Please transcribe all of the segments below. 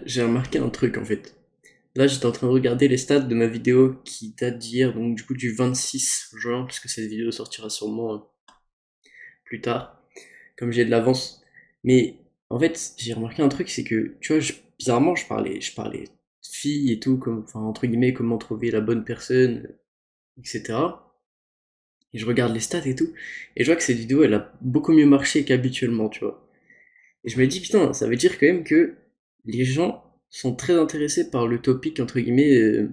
J'ai remarqué un truc en fait. Là, j'étais en train de regarder les stats de ma vidéo qui date d'hier, donc du coup du 26 juin, puisque cette vidéo sortira sûrement plus tard, comme j'ai de l'avance. Mais en fait, j'ai remarqué un truc, c'est que, tu vois, bizarrement, je parlais filles et tout, comme, enfin, entre guillemets, comment trouver la bonne personne, etc. Et je regarde les stats et tout, et je vois que cette vidéo, elle a beaucoup mieux marché qu'habituellement, tu vois. Et je me dis, putain, ça veut dire quand même que les gens sont très intéressés par le topic, entre guillemets,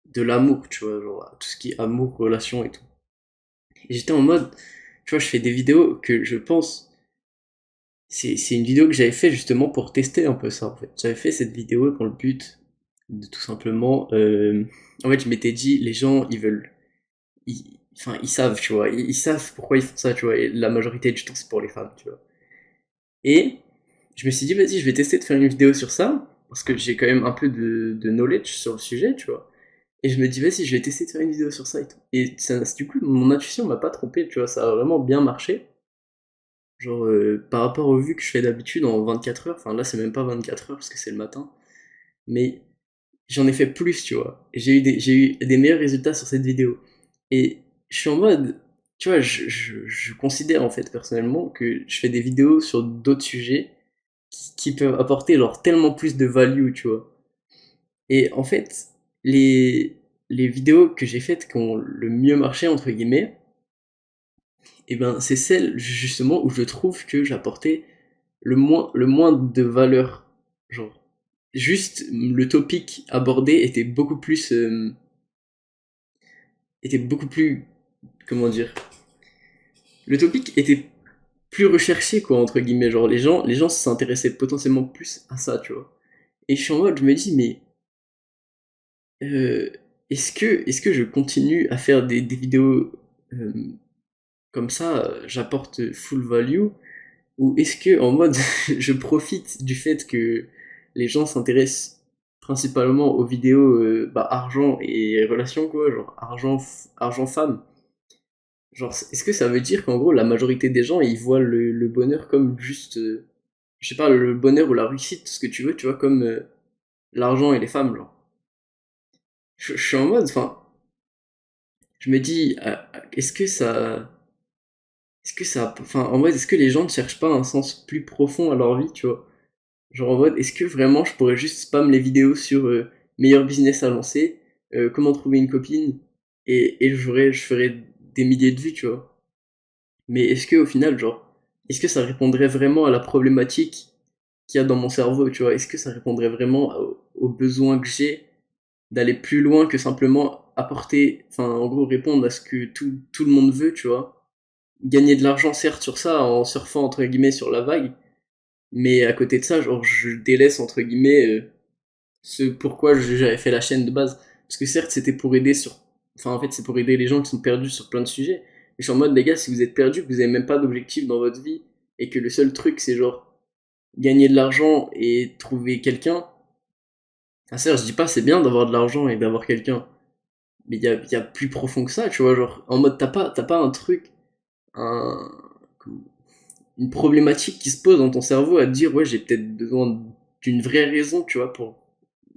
de l'amour, tu vois, genre tout ce qui est amour, relation et tout. Et j'étais en mode, tu vois, je fais des vidéos que je pense, c'est une vidéo que j'avais fait justement pour tester un peu ça, en fait. J'avais fait cette vidéo dans le but de tout simplement, en fait, je m'étais dit, les gens, ils veulent, enfin, ils savent, tu vois, ils savent pourquoi ils font ça, tu vois, et la majorité du temps, c'est pour les femmes, tu vois. Et je me suis dit, vas-y, je vais tester de faire une vidéo sur ça, parce que j'ai quand même un peu de knowledge sur le sujet, tu vois. Et je me dis, vas-y, je vais tester de faire une vidéo sur ça et tout. Et ça, du coup, mon intuition m'a pas trompé, tu vois, ça a vraiment bien marché. Genre, par rapport aux vues que je fais d'habitude en 24 heures, enfin là, c'est même pas 24 heures parce que c'est le matin, mais j'en ai fait plus, tu vois. Et j'ai eu des meilleurs résultats sur cette vidéo. Et je suis en mode, tu vois, je considère en fait personnellement que je fais des vidéos sur d'autres sujets qui peuvent apporter genre tellement plus de value, tu vois. Et en fait, les vidéos que j'ai faites qui ont le mieux marché, entre guillemets, et ben c'est celles justement où je trouve que j'apportais le moins de valeur. Genre, juste le topic abordé était beaucoup plus, comment dire, le topic était plus recherché, quoi, entre guillemets. Genre, les gens s'intéressaient potentiellement plus à ça, tu vois. Et je suis en mode, je me dis, mais euh, est-ce que je continue à faire des vidéos euh, comme ça, j'apporte full value, ou est-ce que en mode je profite du fait que les gens s'intéressent principalement aux vidéos bah, argent et relations, quoi, genre argent femme. Genre, est-ce que ça veut dire qu'en gros la majorité des gens ils voient le bonheur comme juste, je sais pas, le bonheur ou la réussite, ce que tu veux, tu vois, comme l'argent et les femmes, genre. Je suis en mode, enfin, je me dis, enfin, en mode, est-ce que les gens ne cherchent pas un sens plus profond à leur vie, tu vois? Genre en mode, est-ce que vraiment je pourrais juste spam les vidéos sur meilleur business à lancer, comment trouver une copine, et je ferais des milliers de vues, tu vois. Mais est-ce que au final, genre, est-ce que ça répondrait vraiment à la problématique qu'il y a dans mon cerveau, tu vois? Est-ce que ça répondrait vraiment aux besoins que j'ai d'aller plus loin que simplement apporter, enfin en gros répondre à ce que tout le monde veut, tu vois? Gagner de l'argent certes sur ça, en surfant entre guillemets sur la vague, mais à côté de ça, genre je délaisse entre guillemets ce pourquoi j'avais fait la chaîne de base. Parce que certes, c'était pour aider sur. Enfin, en fait, c'est pour aider les gens qui sont perdus sur plein de sujets. Mais je suis en mode, les gars, si vous êtes perdus, que vous avez même pas d'objectif dans votre vie, et que le seul truc, c'est genre gagner de l'argent et trouver quelqu'un. Ah, certes, je dis pas c'est bien d'avoir de l'argent et d'avoir quelqu'un. Mais il y a plus profond que ça, tu vois. Genre, en mode, t'as pas un truc, un, une problématique qui se pose dans ton cerveau à te dire, ouais, j'ai peut-être besoin d'une vraie raison, tu vois, pour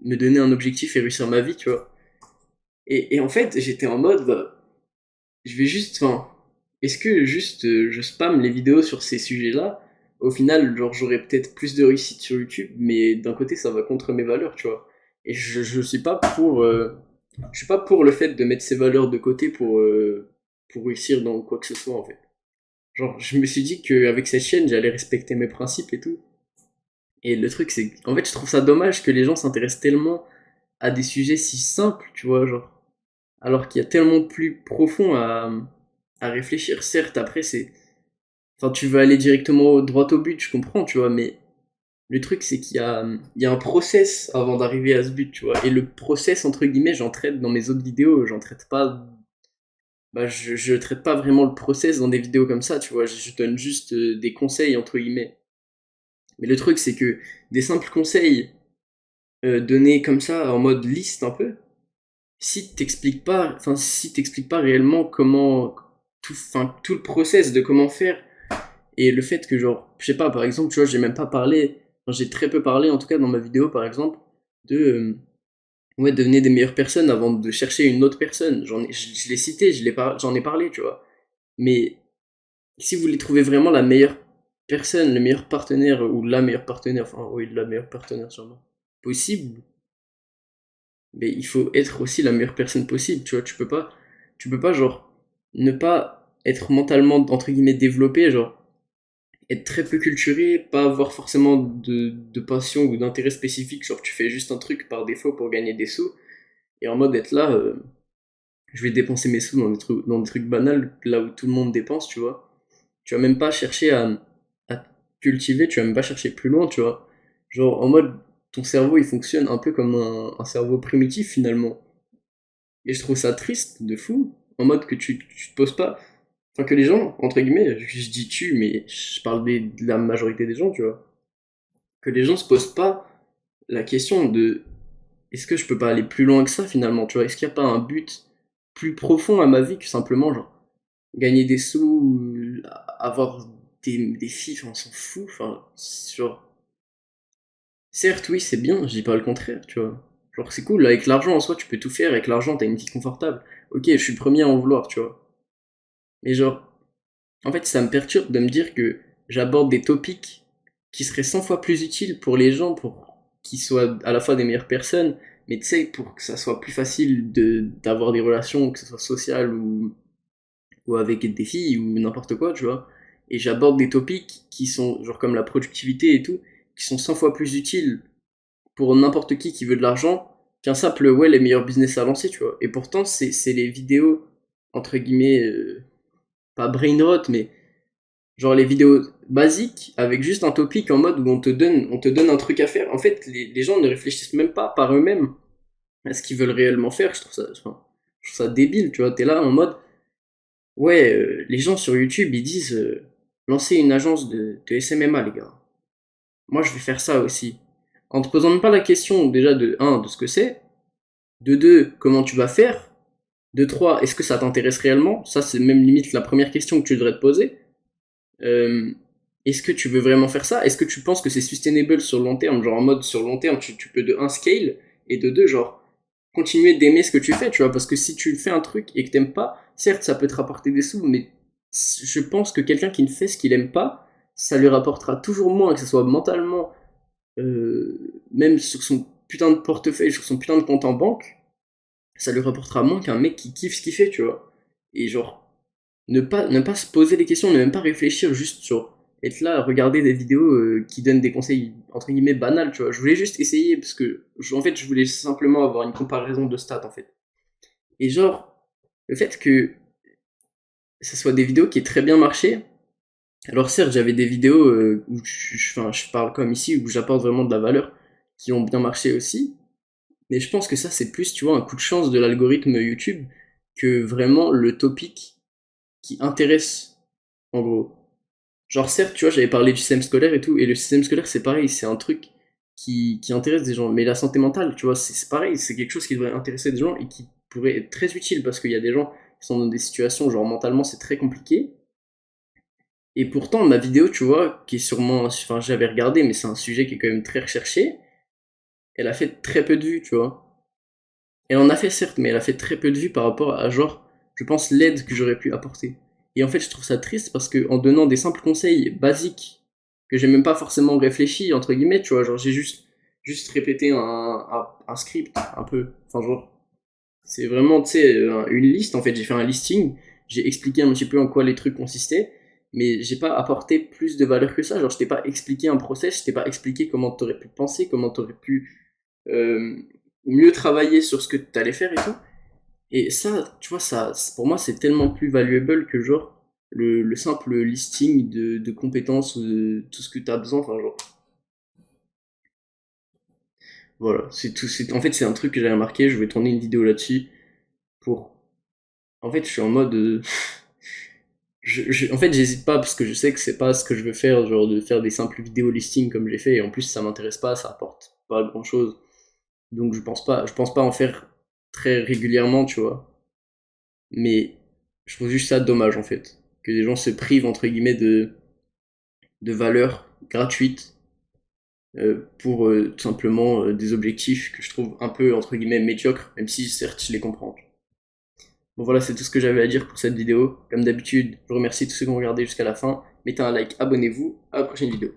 me donner un objectif et réussir ma vie, tu vois. Et en fait, j'étais en mode, bah, je vais juste, enfin, est-ce que juste je spam les vidéos sur ces sujets-là? Au final, genre, j'aurais peut-être plus de réussite sur YouTube, mais d'un côté, ça va contre mes valeurs, tu vois. Et je suis pas je suis pas pour le fait de mettre ces valeurs de côté pour réussir dans quoi que ce soit, en fait. Genre, je me suis dit qu'avec cette chaîne, j'allais respecter mes principes et tout. Et le truc, c'est qu'en fait, je trouve ça dommage que les gens s'intéressent tellement à des sujets si simples, tu vois, genre. Alors qu'il y a tellement plus profond à réfléchir. Certes, après, c'est. Enfin, tu veux aller directement droit au but, je comprends, tu vois, mais le truc, c'est qu'il y a un process avant d'arriver à ce but, tu vois. Et le process, entre guillemets, j'en traite dans mes autres vidéos, j'en traite pas. Bah, je traite pas vraiment le process dans des vidéos comme ça, tu vois. Je donne juste des conseils, entre guillemets. Mais le truc, c'est que des simples conseils donnés comme ça, en mode liste un peu, si t'expliques pas réellement comment tout le process de comment faire, et le fait que genre je sais pas, par exemple, tu vois, j'ai même pas parlé enfin, j'ai très peu parlé, en tout cas dans ma vidéo par exemple, de ouais, devenez des meilleures personnes avant de chercher une autre personne. Je l'ai cité, j'en ai parlé, tu vois. Mais si vous voulez trouver vraiment la meilleure personne, le meilleur partenaire ou la meilleure partenaire, enfin oui, la meilleure partenaire sûrement, possible, mais il faut être aussi la meilleure personne possible, tu vois. Tu peux pas genre ne pas être mentalement entre guillemets développé, genre être très peu culturé, pas avoir forcément de passion ou d'intérêt spécifique, genre tu fais juste un truc par défaut pour gagner des sous, et en mode être là, je vais dépenser mes sous dans des trucs banals, là où tout le monde dépense, tu vois. Tu vas même pas chercher à cultiver, tu vas même pas chercher plus loin, tu vois. Genre en mode, ton cerveau il fonctionne un peu comme un cerveau primitif finalement. Et je trouve ça triste, de fou, en mode que tu te poses pas. Enfin, que les gens, entre guillemets, je dis tu, mais je parle de la majorité des gens, tu vois. Que les gens se posent pas la question de est-ce que je peux pas aller plus loin que ça finalement, tu vois. Est-ce qu'il n'y a pas un but plus profond à ma vie que simplement, genre, gagner des sous, avoir des filles, enfin, on s'en fout, enfin, genre, certes, oui, c'est bien, je dis pas le contraire, tu vois. Genre, c'est cool, avec l'argent en soi, tu peux tout faire, avec l'argent, t'as une vie confortable. Ok, je suis le premier à en vouloir, tu vois. Mais genre, en fait, ça me perturbe de me dire que j'aborde des topics qui seraient 100 fois plus utiles pour les gens, pour qu'ils soient à la fois des meilleures personnes, mais tu sais, pour que ça soit plus facile d'avoir des relations, que ce soit social ou avec des filles ou n'importe quoi, tu vois. Et j'aborde des topics qui sont, genre comme la productivité et tout, qui sont 100 fois plus utiles pour n'importe qui veut de l'argent qu'un simple, ouais, les meilleurs business à lancer, tu vois. Et pourtant, c'est les vidéos, entre guillemets, pas brain rot, mais genre les vidéos basiques avec juste un topic en mode où on te donne un truc à faire. En fait, les gens ne réfléchissent même pas par eux-mêmes à ce qu'ils veulent réellement faire. Enfin, je trouve ça débile, tu vois. T'es là en mode, ouais, les gens sur YouTube, ils disent, lancer une agence de SMMA, les gars. Moi, je vais faire ça aussi. En te posant même pas la question, déjà, de un de ce que c'est, de 2 comment tu vas faire, de 3 est-ce que ça t'intéresse réellement? Ça, c'est même limite la première question que tu devrais te poser. Euh, Est-ce que tu veux vraiment faire ça? Est-ce que tu penses que c'est sustainable sur le long terme? Genre en mode sur le long terme, tu peux de un scale et de 2 genre continuer d'aimer ce que tu fais, tu vois, parce que si tu fais un truc et que t'aimes pas, certes ça peut te rapporter des sous, mais je pense que quelqu'un qui ne fait ce qu'il aime pas, ça lui rapportera toujours moins, que ce soit mentalement, même sur son putain de portefeuille, sur son putain de compte en banque, ça lui rapportera moins qu'un mec qui kiffe ce qu'il fait, tu vois. Et genre, ne pas se poser des questions, ne même pas réfléchir, juste sur être là à regarder des vidéos qui donnent des conseils entre guillemets banals, tu vois. Je voulais juste essayer parce que en fait je voulais simplement avoir une comparaison de stats en fait. Et genre le fait que ce soit des vidéos qui aient très bien marché. Alors certes j'avais des vidéos où enfin, je parle comme ici où j'apporte vraiment de la valeur qui ont bien marché aussi. Mais je pense que ça c'est plus tu vois un coup de chance de l'algorithme YouTube que vraiment le topic qui intéresse en gros. Genre, certes, tu vois, j'avais parlé du système scolaire et tout, et le système scolaire, c'est pareil, c'est un truc qui intéresse des gens. Mais la santé mentale, tu vois, c'est pareil, c'est quelque chose qui devrait intéresser des gens et qui pourrait être très utile parce qu'il y a des gens qui sont dans des situations, genre mentalement, c'est très compliqué. Et pourtant, ma vidéo, tu vois, qui est sûrement, enfin, j'avais regardé, mais c'est un sujet qui est quand même très recherché, elle a fait très peu de vues, tu vois. Elle en a fait certes, mais elle a fait très peu de vues par rapport à genre, je pense, l'aide que j'aurais pu apporter. Et en fait, je trouve ça triste parce que en donnant des simples conseils basiques que j'ai même pas forcément réfléchi entre guillemets, tu vois, genre j'ai juste répété un script un peu, enfin genre c'est vraiment tu sais une liste en fait, j'ai fait un listing, j'ai expliqué un petit peu en quoi les trucs consistaient, mais j'ai pas apporté plus de valeur que ça, genre je t'ai pas expliqué un process, je t'ai pas expliqué comment t'aurais pu penser, comment t'aurais pu euh, mieux travailler sur ce que t'allais faire et tout. Et ça, tu vois, ça, pour moi, c'est tellement plus valuable que genre le simple listing de compétences, de tout ce que tu as besoin. Enfin, genre, voilà, c'est tout. En fait, c'est un truc que j'ai remarqué. Je vais tourner une vidéo là-dessus pour. En fait, je suis en mode. En fait, j'hésite pas parce que je sais que c'est pas ce que je veux faire, genre de faire des simples vidéos listing comme j'ai fait. Et en plus, ça m'intéresse pas, ça apporte pas grand-chose. Donc, je pense pas en faire très régulièrement, tu vois. Mais je trouve juste ça dommage en fait. Que des gens se privent entre guillemets de valeurs gratuites pour tout simplement des objectifs que je trouve un peu entre guillemets médiocres, même si certes je les comprends. Bon voilà, c'est tout ce que j'avais à dire pour cette vidéo. Comme d'habitude, je remercie tous ceux qui ont regardé jusqu'à la fin. Mettez un like, abonnez-vous, à la prochaine vidéo.